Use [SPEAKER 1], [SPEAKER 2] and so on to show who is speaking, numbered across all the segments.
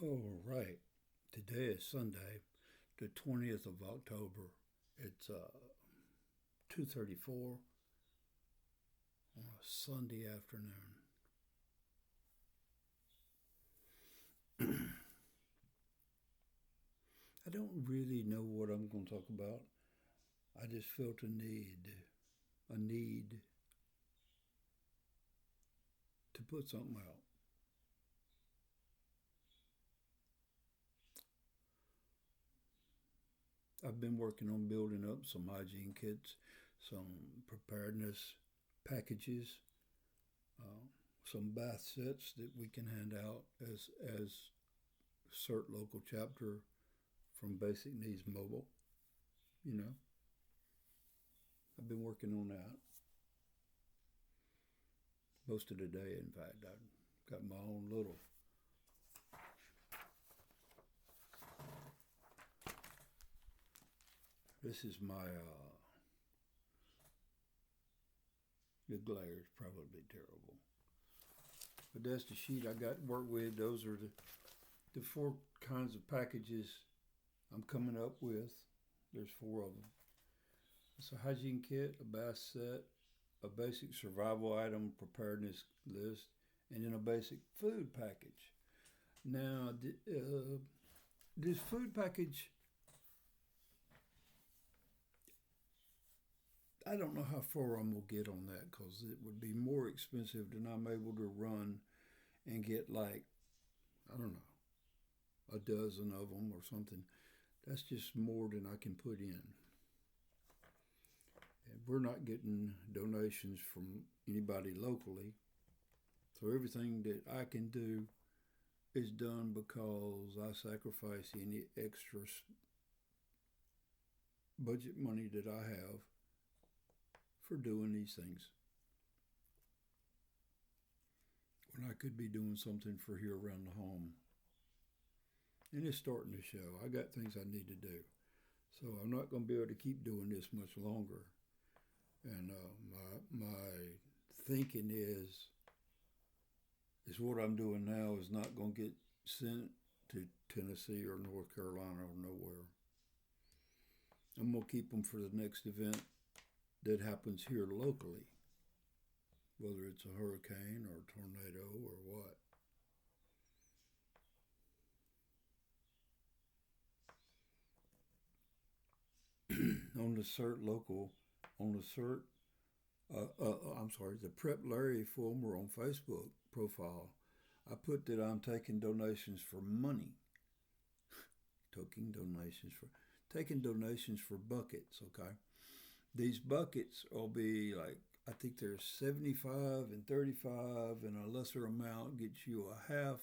[SPEAKER 1] All right. Today is Sunday, the 20th of October. It's 2:34 on a Sunday afternoon. I don't really know what I'm going to talk about. I just felt a need to put something out. I've been working on building up some hygiene kits, some preparedness packages, uh, some bath sets that we can hand out as CERT local chapter from Basic Needs Mobile. You know, I've been working on that most of the day. In fact, I've got my own little. This is my. The glare is probably terrible, but that's the sheet I got to work with. Those are the four kinds of packages I'm coming up with. There's four of them. It's a hygiene kit, a bath set, a basic survival item preparedness list, and then a basic food package. Now, this food package, I don't know how far I'm going to get on that because it would be more expensive than I'm able to run and get, like, I don't know, a dozen of them or something. That's just more than I can put in. And we're not getting donations from anybody locally. So everything that I can do is done because I sacrifice any extra budget money that I have for doing these things when I could be doing something for here around the home. And it's starting to show. I got things I need to do. So I'm not going to be able to keep doing this much longer. And my thinking is what I'm doing now is not going to get sent to Tennessee or North Carolina or nowhere. I'm going to keep them for the next event that happens here locally, whether it's a hurricane or a tornado or what. On the CERT local, on the CERT, I'm sorry, the Prep Larry former on Facebook profile, I put that I'm taking donations for money. Taking donations for buckets, okay? These buckets will be like, I think there's 75 and 35, and a lesser amount gets you a half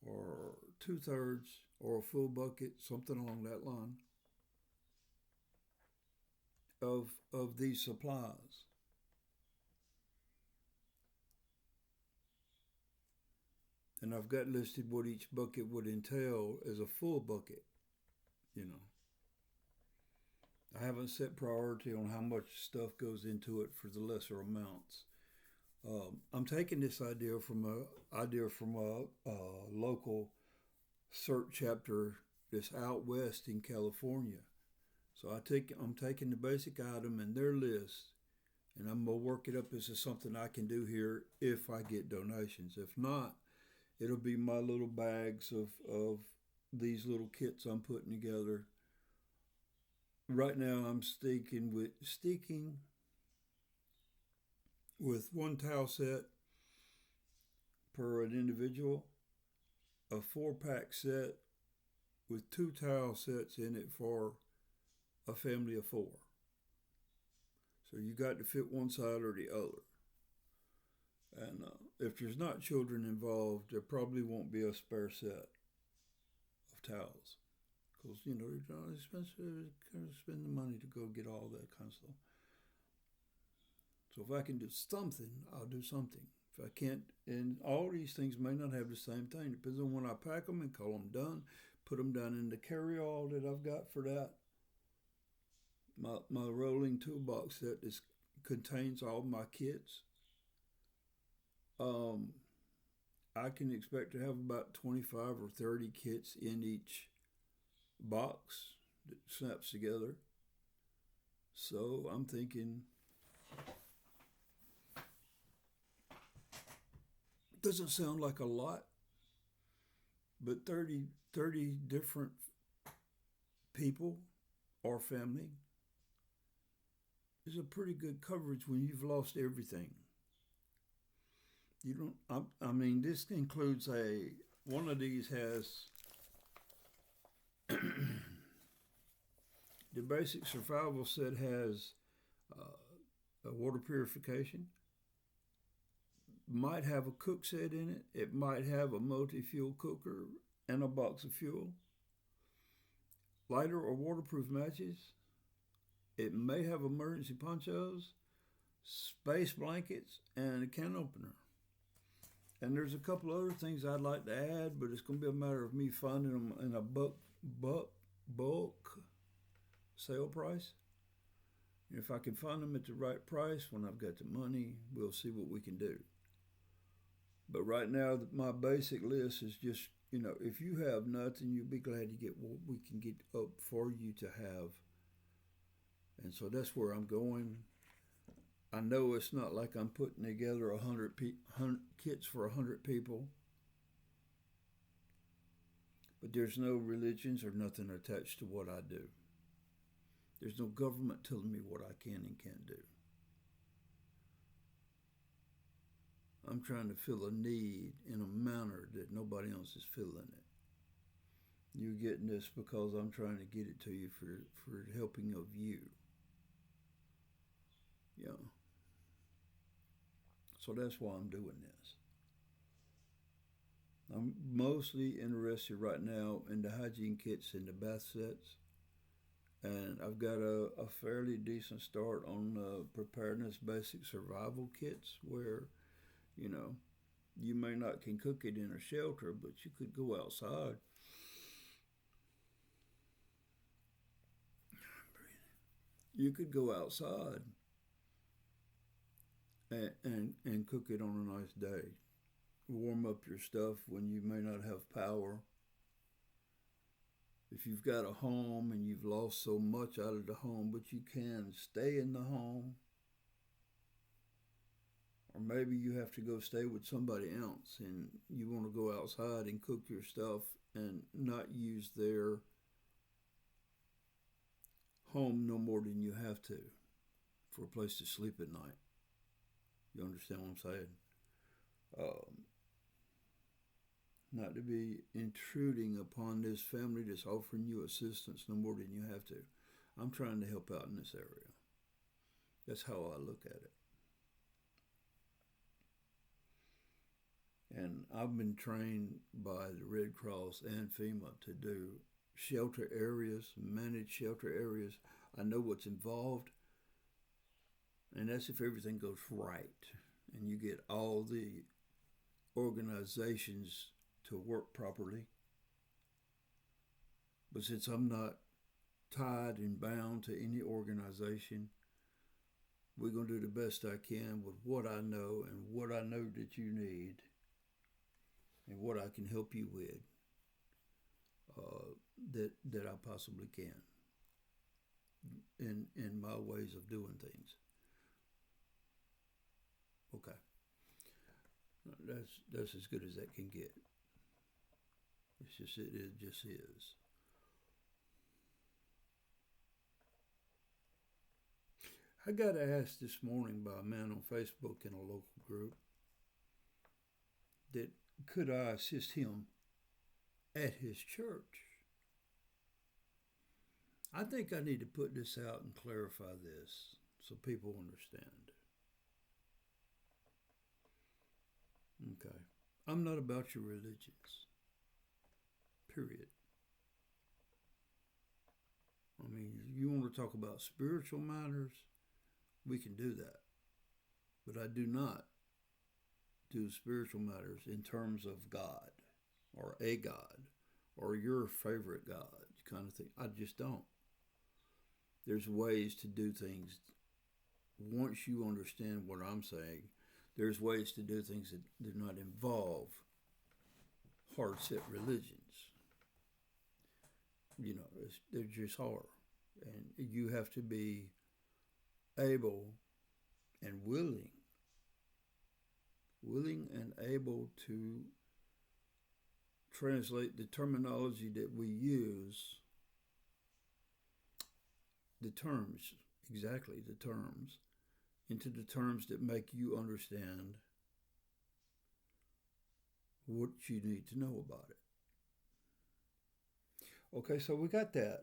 [SPEAKER 1] or two-thirds or a full bucket, something along that line of these supplies. And I've got listed what each bucket would entail as a full bucket, you know. I haven't set priority on how much stuff goes into it for the lesser amounts. I'm taking this idea from a local CERT chapter that's out west in California. So I'm taking the basic item and their list, and I'm gonna work it up as something I can do here if I get donations. If not, it'll be my little bags of these little kits I'm putting together. Right now, I'm sticking with one towel set per an individual, a 4-pack set with two towel sets in it for a family of four. So you got to fit one side or the other. And if there's not children involved, there probably won't be a spare set of towels. Because, you know, they're not expensive. Kind of spend the money to go get all that kind of stuff. So if I can do something, I'll do something. If I can't, and all these things may not have the same thing. Depends on when I pack them and call them done. Put them down in the carry-all that I've got for that. My rolling toolbox set contains all my kits. Um, I can expect to have about 25 or 30 kits in each box that snaps together. So I'm thinking, doesn't sound like a lot, but 30 different people or family is a pretty good coverage when you've lost everything. You don't. I mean, this includes a. One of these has the basic survival set has a water purification. Might have a cook set in it. It might have a multi-fuel cooker and a box of fuel. Lighter or waterproof matches. It may have emergency ponchos, space blankets, and a can opener. And there's a couple other things I'd like to add, but it's going to be a matter of me finding them in a bulk sale price. If I can find them at the right price when I've got the money, we'll see what we can do. But right now, my basic list is just, if you have nothing, you'll be glad to get what we can get up for you to have. And so that's where I'm going. I know it's not like I'm putting together 100 kits for 100 people. But there's no religions or nothing attached to what I do. There's no government telling me what I can and can't do. I'm trying to fill a need in a manner that nobody else is filling it. You're getting this because I'm trying to get it to you for helping of you. Yeah. So that's why I'm doing this. I'm mostly interested right now in the hygiene kits and the bath sets. And I've got a fairly decent start on preparedness basic survival kits where, you may not can cook it in a shelter, but you could go outside. You could go outside and cook it on a nice day. Warm up your stuff when you may not have power. If you've got a home and you've lost so much out of the home, but you can stay in the home, or maybe you have to go stay with somebody else and you want to go outside and cook your stuff and not use their home no more than you have to for a place to sleep at night. You understand what I'm saying? Not to be intruding upon this family that's offering you assistance no more than you have to. I'm trying to help out in this area. That's how I look at it. And I've been trained by the Red Cross and FEMA to do shelter areas, manage shelter areas. I know what's involved, and that's if everything goes right and you get all the organizations to work properly. But since I'm not tied and bound to any organization, we're going to do the best I can with what I know and what I know that you need and what I can help you with that I possibly can in my ways of doing things. Okay. That's as good as that can get. It just is. I got asked this morning by a man on Facebook in a local group that could I assist him at his church. I think I need to put this out and clarify this so people understand. Okay. I'm not about your religions. Period. I mean, you want to talk about spiritual matters, we can do that. But I do not do spiritual matters in terms of God or a God or your favorite God kind of thing. I just don't. There's ways to do things. Once you understand what I'm saying, there's ways to do things that do not involve hard-set religions. You know, they're just hard. And you have to be able and willing and able to translate the terminology that we use, the terms, exactly the terms, into the terms that make you understand what you need to know about it. Okay, so we got that.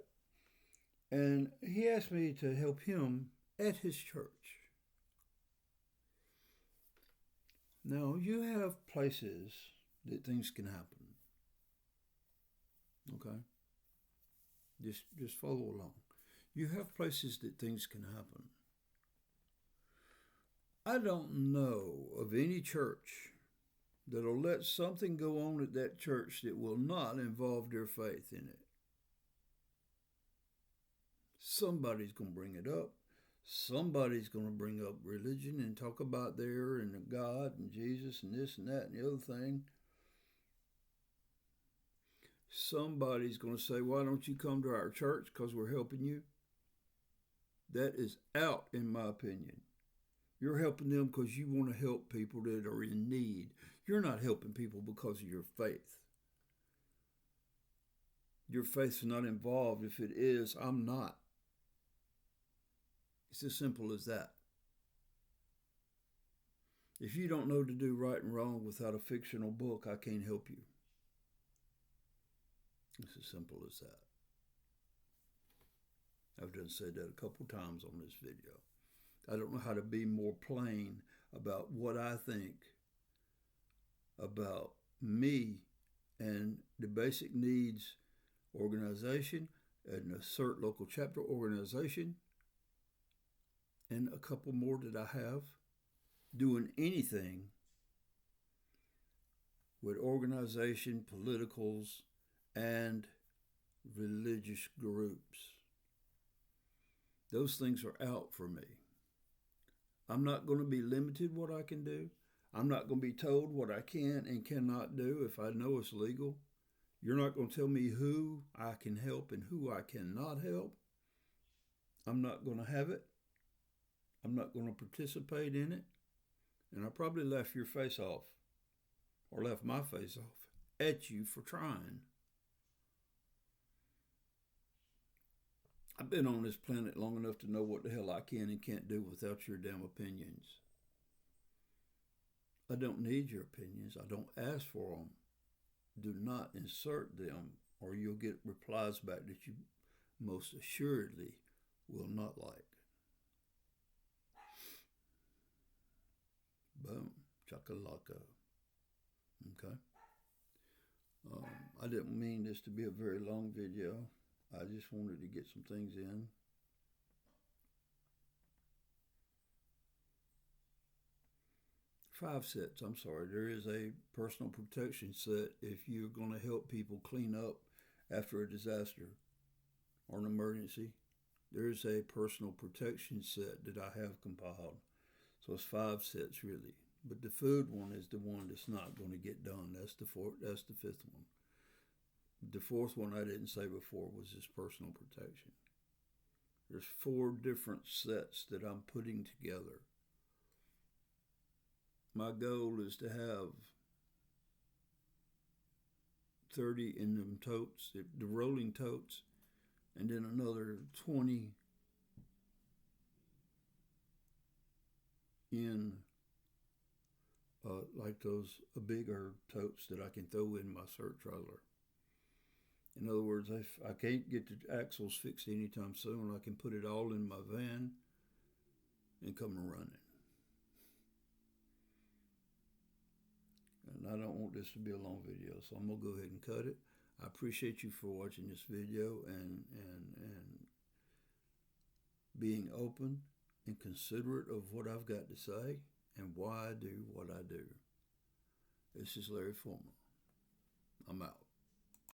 [SPEAKER 1] And he asked me to help him at his church. Now, you have places that things can happen. Okay? Just follow along. You have places that things can happen. I don't know of any church that'll let something go on at that church that will not involve their faith in it. Somebody's going to bring it up. Somebody's going to bring up religion and talk about there and God and Jesus and this and that and the other thing. Somebody's going to say, why don't you come to our church because we're helping you? That is out, in my opinion. You're helping them because you want to help people that are in need. You're not helping people because of your faith. Your faith's not involved. If it is, I'm not. It's as simple as that. If you don't know to do right and wrong without a fictional book, I can't help you. It's as simple as that. I've done said that a couple times on this video. I don't know how to be more plain about what I think about me and the basic needs organization and the CERT local chapter organization and a couple more that I have doing anything with organization, politicals, and religious groups. Those things are out for me. I'm not going to be limited what I can do. I'm not going to be told what I can and cannot do if I know it's legal. You're not going to tell me who I can help and who I cannot help. I'm not going to have it. I'm not going to participate in it. And I probably left your face off, or left my face off, at you for trying. I've been on this planet long enough to know what the hell I can and can't do without your damn opinions. I don't need your opinions. I don't ask for them. Do not insert them, or you'll get replies back that you most assuredly will not like. Boom. Chakalaka. Okay. I didn't mean this to be a very long video. I just wanted to get some things in. Five sets, I'm sorry. There is a personal protection set if you're going to help people clean up after a disaster or an emergency. There's a personal protection set that I have compiled. So it's 5 sets really. But the food one is the one that's not going to get done. That's the fifth one. The fourth one I didn't say before was this personal protection. There's 4 different sets that I'm putting together. My goal is to have 30 in them totes, the rolling totes, and then another 20 in like those bigger totes that I can throw in my CERT trailer. In other words, if I can't get the axles fixed anytime soon, I can put it all in my van and come running. And I don't want this to be a long video, so I'm going to go ahead and cut it. I appreciate you for watching this video and being open and considerate of what I've got to say and why I do what I do. This is Larry Fulmer. I'm out.